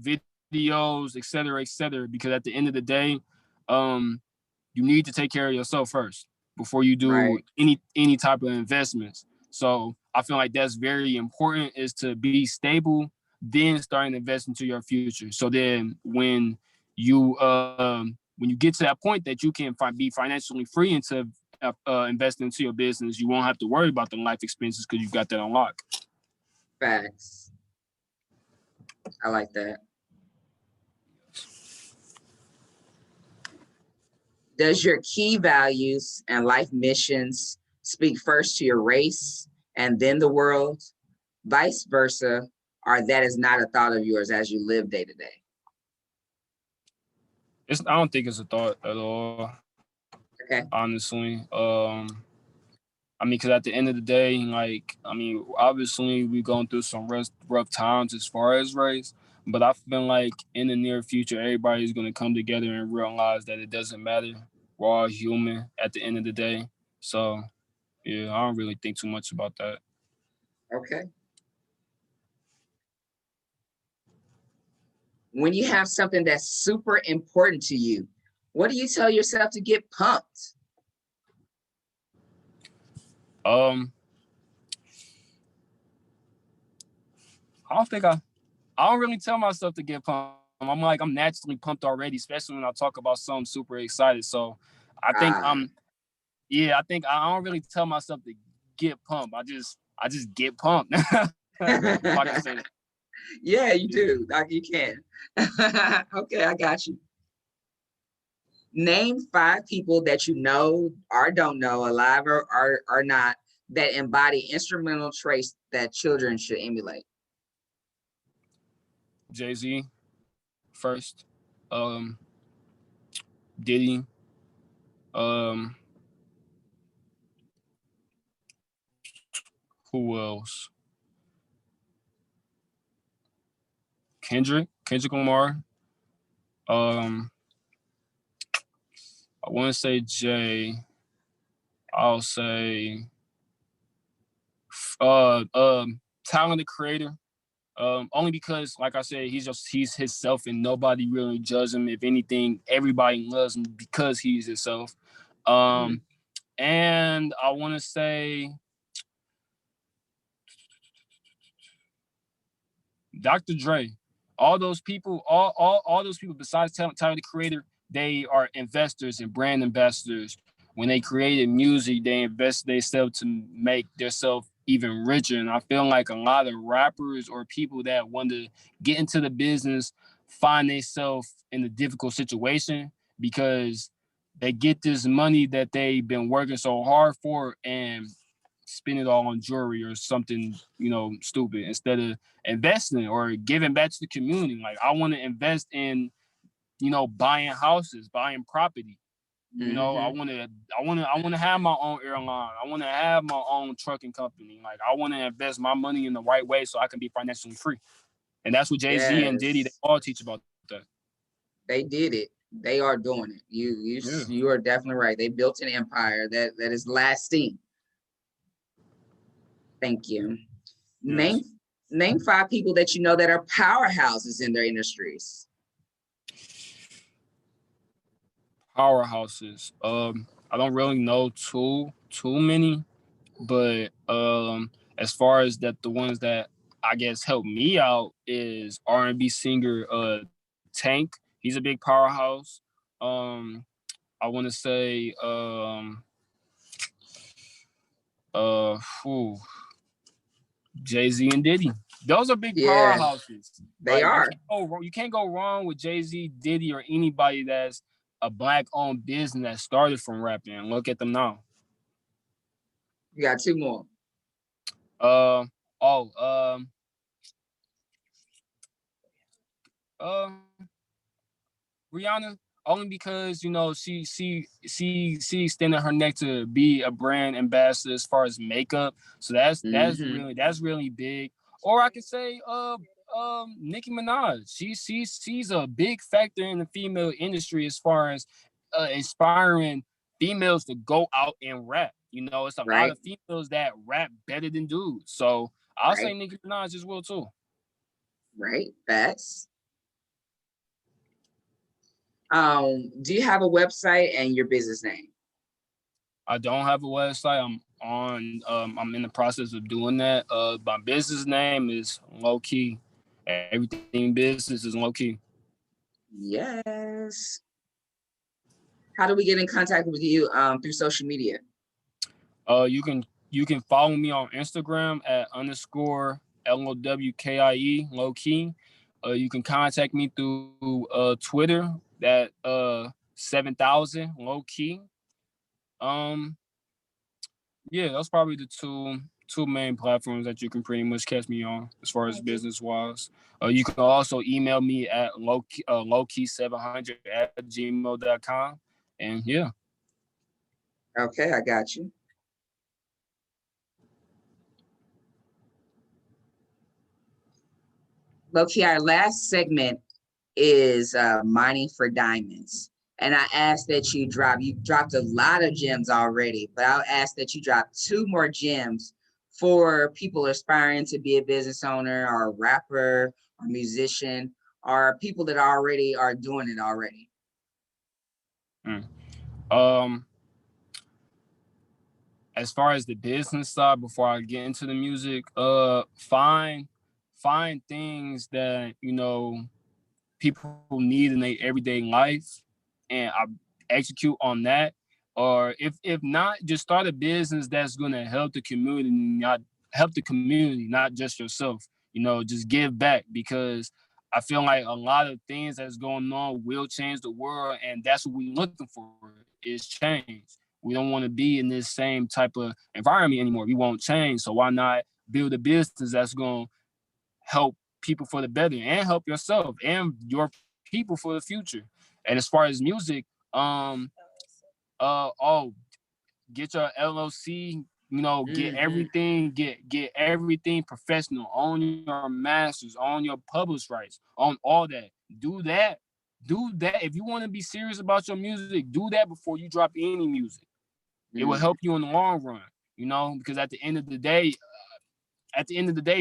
videos, et cetera, because at the end of the day, you need to take care of yourself first before you do any type of investments. So I feel like that's very important, is to be stable, then starting to invest into your future. So then when you get to that point that you can be financially free into investing into your business, you won't have to worry about the life expenses because you've got that on lock. Facts. I like that. Does your key values and life missions speak first to your race and then the world, vice versa, or that is not a thought of yours as you live day to day? I don't think it's a thought at all. Okay. Honestly. I mean, because at the end of the day, like, I mean, obviously we're going through some rough times as far as race, but I feel like in the near future, everybody's going to come together and realize that it doesn't matter. We're all human at the end of the day. So, yeah, I don't really think too much about that. Okay. When you have something that's super important to you, what do you tell yourself to get pumped? I don't really tell myself to get pumped. I'm naturally pumped already, especially when I talk about something super excited. So I think I don't really tell myself to get pumped. I just get pumped. If I can say that. Yeah, you do. Like you can. Okay, I got you. Name 5 people that you know or don't know, alive or not, that embody instrumental traits that children should emulate. Jay-Z first, Diddy, who else? Kendrick Lamar. I want to say Jay. I'll say talented creator. Only because, like I said, he's himself and nobody really judges him. If anything, everybody loves him because he's himself. And I want to say Dr. Dre. all those people, all those people besides Tyler the Creator, they are investors and brand ambassadors. When they created music, they invest themselves to make themselves even richer. And I feel like a lot of rappers or people that want to get into the business find themselves in a difficult situation because they get this money that they've been working so hard for and spend it all on jewelry or something, stupid, instead of investing or giving back to the community. Like, I want to invest in, buying houses, buying property. I want to have my own airline. I want to have my own trucking company. Like, I want to invest my money in the right way so I can be financially free. And that's what Jay-Z and Diddy, they all teach about that. They did it. They are doing it. You are definitely right. They built an empire that is lasting. Thank you. Yes. Name 5 people that you know that are powerhouses in their industries. Powerhouses. I don't really know too many, but as far as that, the ones that I guess helped me out is R&B singer Tank. He's a big powerhouse. I want to say Jay-Z and Diddy. Those are big powerhouses. They are. You can't go wrong with Jay-Z, Diddy, or anybody that's a Black-owned business that started from rapping. Look at them now. You got 2 more. Rihanna, only because she extended her neck to be a brand ambassador as far as makeup. So that's really big. Or I could say Nicki Minaj. She's a big factor in the female industry as far as inspiring females to go out and rap. It's a lot of females that rap better than dudes. So I'll say Nicki Minaj as well too. Right. Facts. Do you have a website and your business name? I don't have a website. I'm in the process of doing that. My business name is Lowkie. Everything business is Lowkie. Yes. How do we get in contact with you through social media? You can follow me on Instagram at _ LOWKIE, Lowkie. You can contact me through Twitter at 7000 Lowkie. Yeah, that's probably the two main platforms that you can pretty much catch me on as far as business wise. You can also email me at lowkey700@gmail.com. And yeah. Okay, I got you. Lowkie, our last segment is mining for diamonds. And I asked that you dropped a lot of gems already, but I'll ask that you drop 2 more gems for people aspiring to be a business owner or a rapper or musician or people that already are doing it already. As far as the business side, before I get into the music, find things that people need in their everyday life, and I execute on that. Or if not, just start a business that's gonna help the community, not just yourself. Just give back, because I feel like a lot of things that's going on will change the world, and that's what we're looking for is change. We don't want to be in this same type of environment anymore. We won't change, so why not build a business that's gonna help people for the better and help yourself and your people for the future. And as far as music, get your LLC, get everything, get everything professional, own your masters, own your published rights, on all that. Do that. If you want to be serious about your music, do that before you drop any music. It will help you in the long run, because at the end of the day,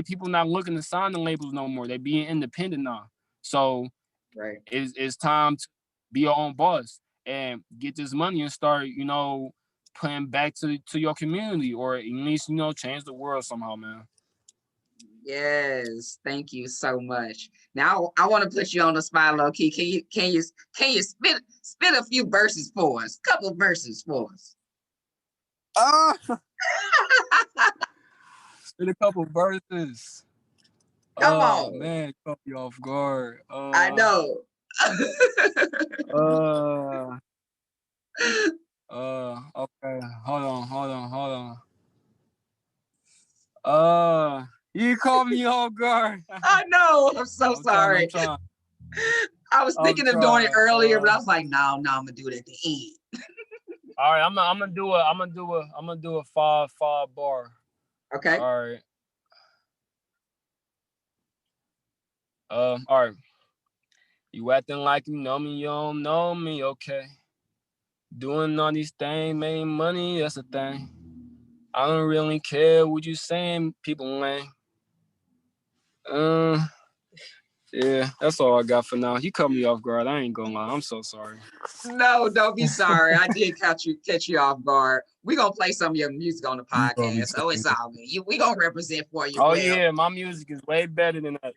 people not looking to sign the labels no more. They being independent now. So it's time to be your own boss and get this money and start, putting back to your community, or at least, change the world somehow, man. Yes, thank you so much. Now I want to put you on the spot, Lowkie. Can you spit a few verses for us? Couple verses for us. Spit a couple verses. Come on. Man, caught me off guard. I know. Okay. Hold on. You caught me off guard. I know. I'm so sorry. I was thinking of doing it earlier, but I was like, no, I'm gonna do it at the end. All right, I'm gonna do a 5 bar. Okay. All right. All right. You acting like you know me, you don't know me, okay? Doing all these things, making money, that's the thing. I don't really care what you saying, people lame. Yeah, that's all I got for now. You cut me off guard. I ain't gonna lie. I'm so sorry. No, don't be sorry. I did catch you off guard. We're gonna play some of your music on the podcast. So it's all good. We gonna represent for you. Oh, yeah, my music is way better than that.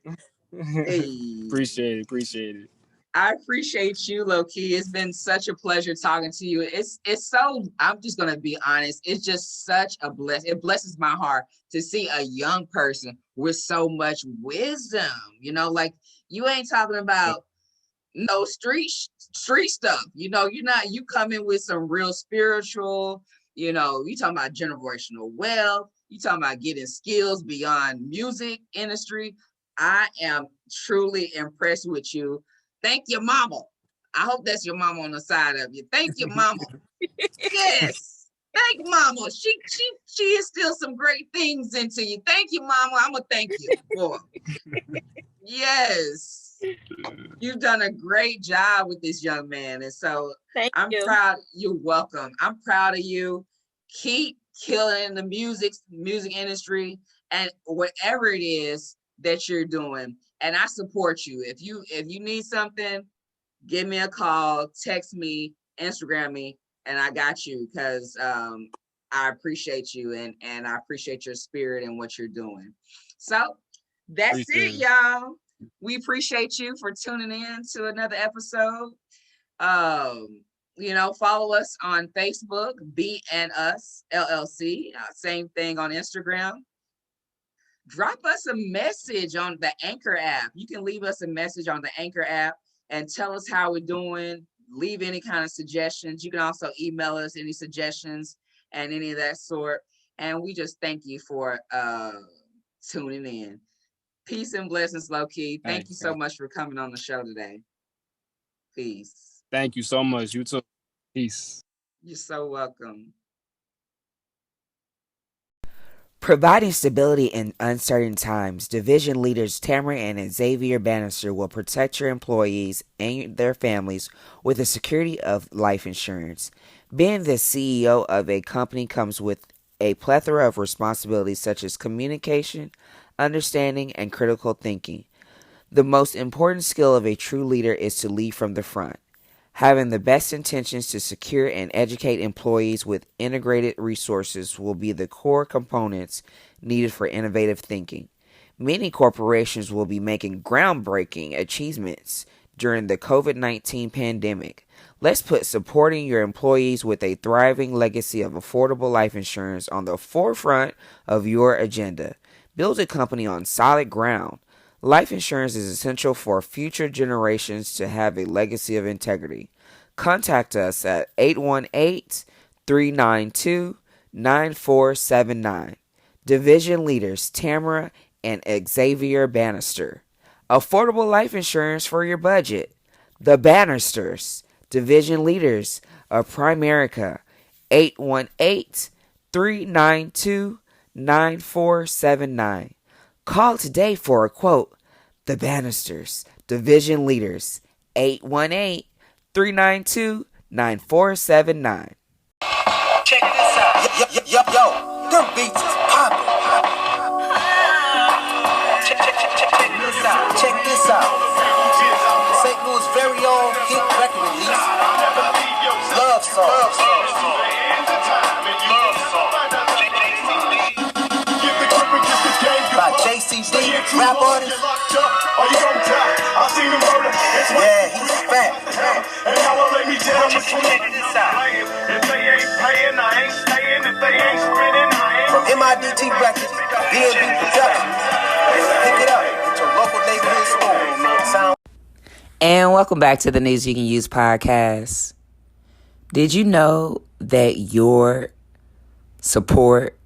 Hey. Appreciate it. I appreciate you, Lowkie. It's been such a pleasure talking to you. It's so, I'm just gonna be honest, it's just such a blessing. It blesses my heart to see a young person with so much wisdom. You know, like you ain't talking about no street stuff. You know, you come in with some real spiritual, you know, you talking about generational wealth, you talking about getting skills beyond music industry. I am truly impressed with you. Thank your mama. I hope that's your mama on the side of you. Thank you, mama. Yes. Thank mama. She instilled some great things into you. Thank you, mama. I'm gonna thank you for. Yes. You've done a great job with this young man. And so I'm proud. You're welcome. I'm proud of you. Keep killing the music industry and whatever it is that you're doing. And I support you. If you need something, give me a call, text me, Instagram me, and I got you, because I appreciate you and I appreciate your spirit and what you're doing. So that's it, y'all. We appreciate you for tuning in to another episode. You know, follow us on Facebook, BANISTER LLC. Same thing on Instagram. Drop us a message on the Anchor app. You can leave us a message on the Anchor app and tell us how we're doing. Leave any kind of suggestions. You can also email us any suggestions and any of that sort. And we just thank you for tuning in. Peace and blessings, Lowkie. Thank you so much for coming on the show today. Peace. Thank you so much. You too. Peace. You're so welcome. Providing stability in uncertain times, division leaders TAMARA and XAVIER BANISTER will protect your employees and their families with the security of life insurance. Being the CEO of a company comes with a plethora of responsibilities such as communication, understanding, and critical thinking. The most important skill of a true leader is to lead from the front. Having the best intentions to secure and educate employees with integrated resources will be the core components needed for innovative thinking. Many corporations will be making groundbreaking achievements during the COVID-19 pandemic. Let's put supporting your employees with a thriving legacy of affordable life insurance on the forefront of your agenda. Build a company on solid ground. Life insurance is essential for future generations to have a legacy of integrity. Contact us at 818-392-9479. Division leaders TAMARA and XAVIER BANISTER. Affordable life insurance for your budget. The Banisters. Division leaders of PRIMERICA. 818-392-9479. Call today for a quote. The Banisters, division leaders, 818-392-9479. Check this out. Yo, them beats is poppin'. Check this out. St. Louis' very own hit record release. Love Song. By JCD. rap artist. Yeah, he's fat. And now I'll let me tell you this out. If they ain't paying, I ain't staying. If they ain't spinning, I ain't. From MIDT Records, B&B Productions. Pick it up. It's your local neighborhood store. And welcome back to the News You Can Use podcast. Did you know that your support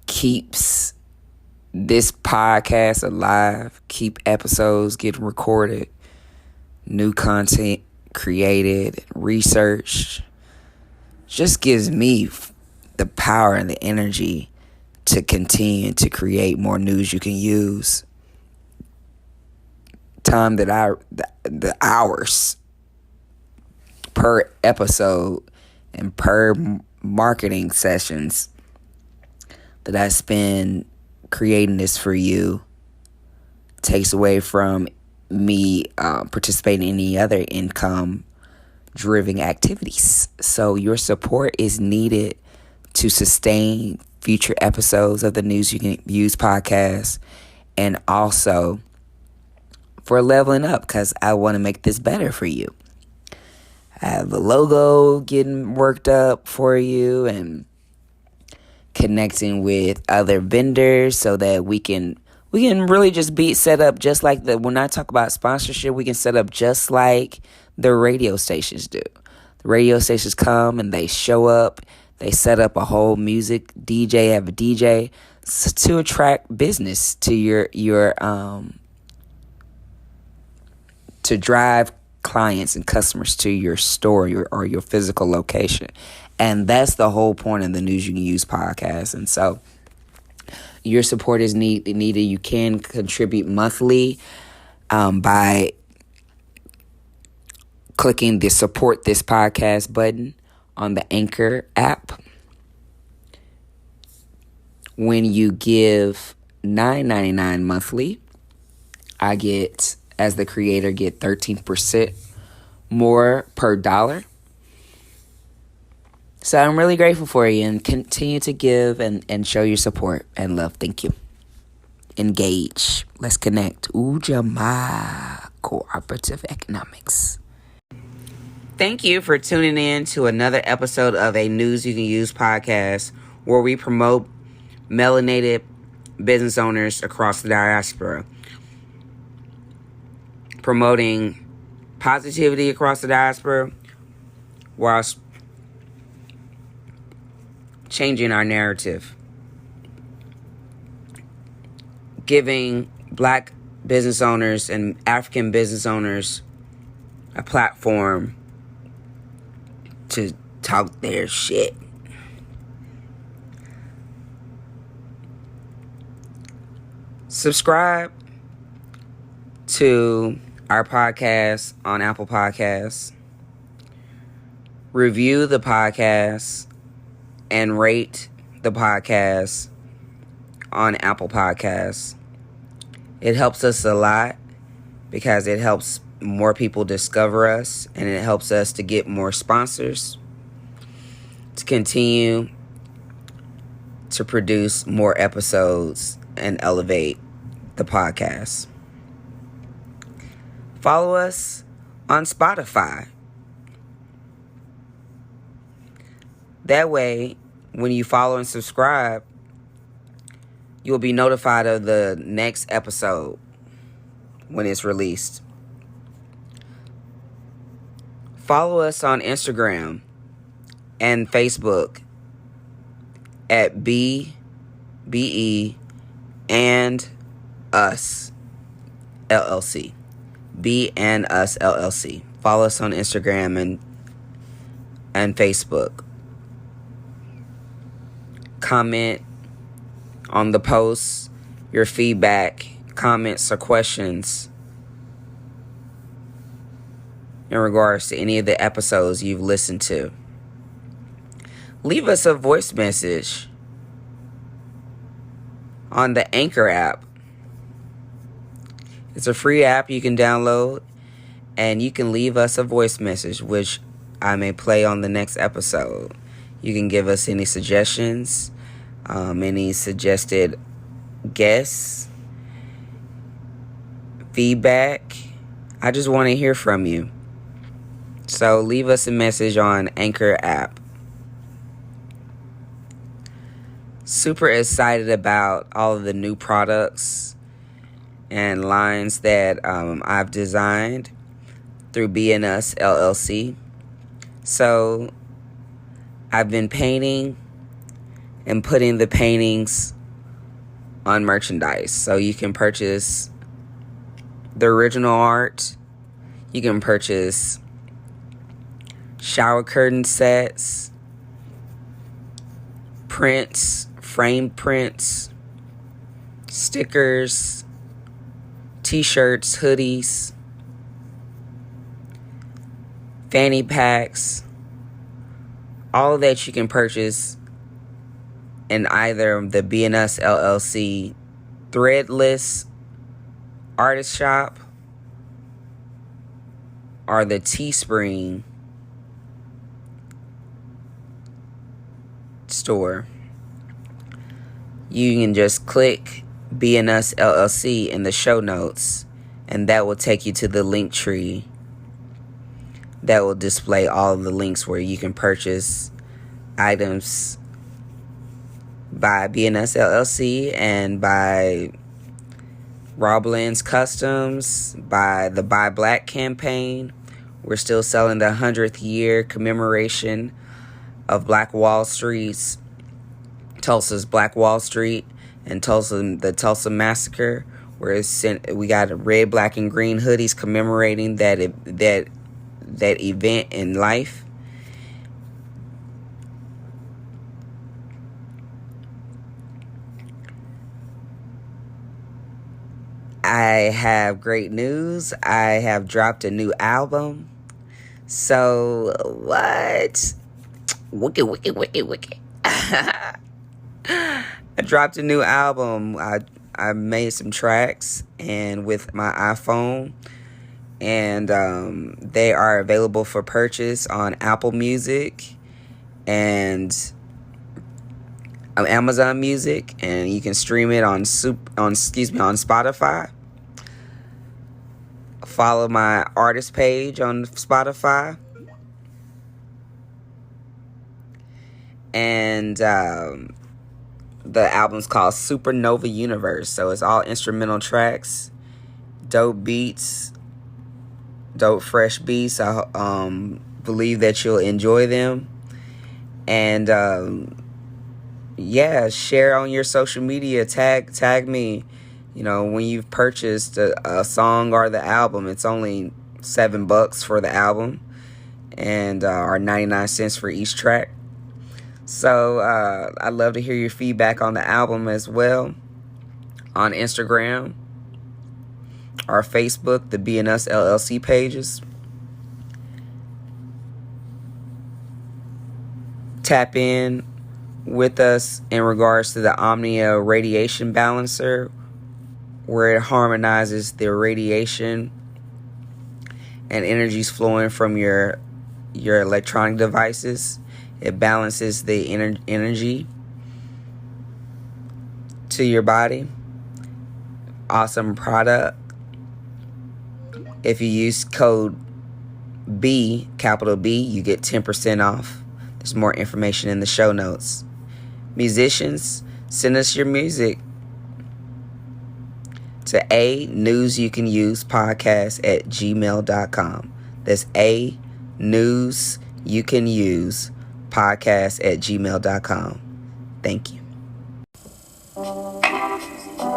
keeps this podcast alive, keep episodes getting recorded, new content created, researched? Just gives me the power and the energy to continue to create more news you can use. Time that the hours per episode and per marketing sessions that I spend creating this for you takes away from me participating in any other income-driven activities. So your support is needed to sustain future episodes of the News You Can Use podcast, and also for leveling up, because I want to make this better for you. I have a logo getting worked up for you and connecting with other vendors so that we can really just be set up just like when I talk about sponsorship, we can set up just like the radio stations do. The radio stations come and they show up, they set up a whole music DJ, have a DJ to attract business to your to drive clients and customers to your store or your physical location. And that's the whole point of the News You Can Use podcast. And so your support is needed. You can contribute monthly by clicking the support this podcast button on the Anchor app. When you give $9.99 monthly, I get, as the creator, get 13% more per dollar. So I'm really grateful for you, and continue to give and show your support and love. Thank you. Engage. Let's connect. Ujamaa Cooperative Economics. Thank you for tuning in to another episode of a News You Can Use podcast, where we promote melanated business owners across the diaspora, promoting positivity across the diaspora whilst changing our narrative, giving Black business owners and African business owners a platform to talk their shit. Subscribe to our podcast on Apple Podcasts. Review the podcast and rate the podcast on Apple Podcasts. It helps us a lot because it helps more people discover us, and it helps us to get more sponsors to continue to produce more episodes and elevate the podcast. Follow us on Spotify. That way, when you follow and subscribe, you'll be notified of the next episode when it's released. Follow us on Instagram and Facebook at BE and Us LLC. B and Us LLC. Follow us on Instagram and Facebook. Comment on the posts, your feedback, comments, or questions in regards to any of the episodes you've listened to. Leave us a voice message on the Anchor app. It's a free app you can download, and you can leave us a voice message, which I may play on the next episode. You can give us any suggestions, any suggested guests, feedback. I just want to hear from you. So leave us a message on Anchor app. Super excited about all of the new products and lines that I've designed through BNS LLC. So I've been painting and putting the paintings on merchandise. So you can purchase the original art. You can purchase shower curtain sets, prints, framed prints, stickers, t-shirts, hoodies, fanny packs, all of that you can purchase in either the BNS LLC Threadless Artist Shop or the Teespring store. You can just click BNS LLC in the show notes, and that will take you to the link tree that will display all of the links where you can purchase items by BNS LLC and by Raw Blends Customs, by the Buy Black campaign. We're still selling the 100th year commemoration of Black Wall Street's, Tulsa's Black Wall Street and the Tulsa Massacre, where we got red, black, and green hoodies commemorating that event in life. I have great news. I have dropped a new album. So what? Wicked. I dropped a new album. I made some tracks and with my iPhone, and they are available for purchase on Apple Music and Amazon Music, and you can stream it on Spotify. Follow my artist page on Spotify. And the album's called Supernova Universe. So it's all instrumental tracks, dope beats, dope fresh beats. I believe that you'll enjoy them. And share on your social media. Tag me. You know, when you've purchased a song or the album, it's only $7 for the album, and or 99 cents for each track. So I'd love to hear your feedback on the album as well on Instagram or Facebook, the BNS LLC pages. Tap in with us in regards to the Omnia Radiation Balancer, where it harmonizes the radiation and energies flowing from your electronic devices. It balances the energy to your body. Awesome product. If you use code B, capital B, you get 10% off. There's more information in the show notes. Musicians, send us your music to anewsyoucanusepodcast@gmail.com. That's anewsyoucanusepodcast@gmail.com. Thank you.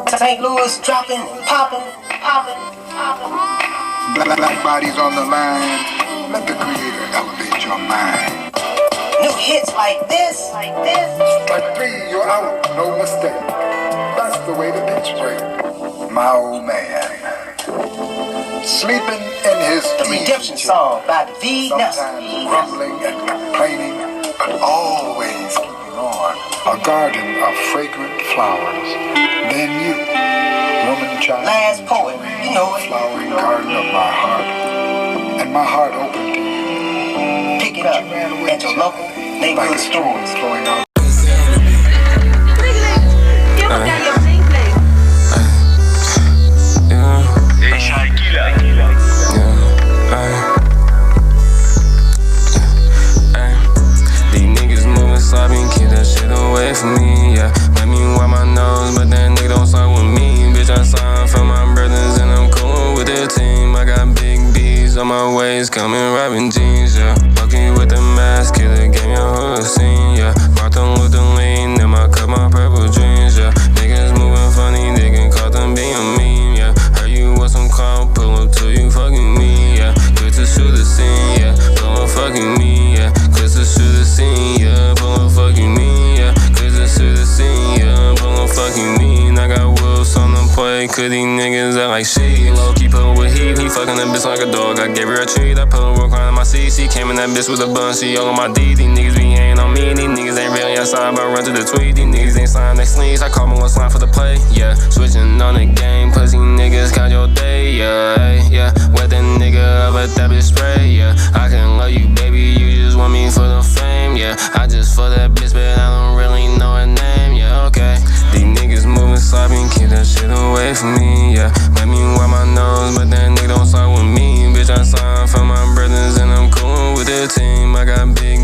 St. Louis dropping, popping. Black bodies on the line. Let the creator elevate your mind. New hits like this. Strike 3, you're out, no mistake. That's the way the pitch break. My old man, sleeping in his The Redemption song by the V. sometimes grumbling and complaining, but always keeping on. A garden of fragrant flowers. Then you, woman, child, Last poet, you know it. flowering garden of my heart, and my heart opened to you. Pick it up at your local neighborhood Like a stream stores. flowing out. away from me, yeah. Let me wipe my nose, but that nigga don't sign with me. Bitch, I signed for my brothers and I'm cool with the team. I got big B's on my waist, coming rapping jeans, yeah. Fucking with the mask, killer gave me a whole scene, yeah. Martin Luther lean in my cup, my purple dreams, yeah. Niggas moving funny, they can call them being a meme, yeah. Heard you want some clout, pull up to you fucking me, yeah. Good to shoot the scene, yeah. Pull up fucking me, yeah. Good to shoot the scene, yeah. Pull up fucking me, yeah. Good to shoot the scene, yeah. Pull up fucking me, and I got wolves on the play, cause these niggas act like shit. Lowkie put with heat, he fucking that bitch like a dog. I gave her a treat, I put her work on my CC. Came in that bitch with a bun, she all on my D. These niggas be ain't on me, these niggas ain't really outside, but run to the tweet. These niggas ain't signed, they sneeze. I call me one slime for the play, yeah. Switching on the game, pussy niggas count your day, yeah, yeah. Wet that nigga up at that bitch spray, yeah. I can love you, baby, you just want me for the fame, yeah. I just fuck that bitch, but I don't really know her name, yeah, okay. These niggas moving sloppy, keep that shit away from me, yeah. Let me wipe my nose, but that nigga don't sign with me. Bitch, I signed for my brothers and I'm cool with the team. I got big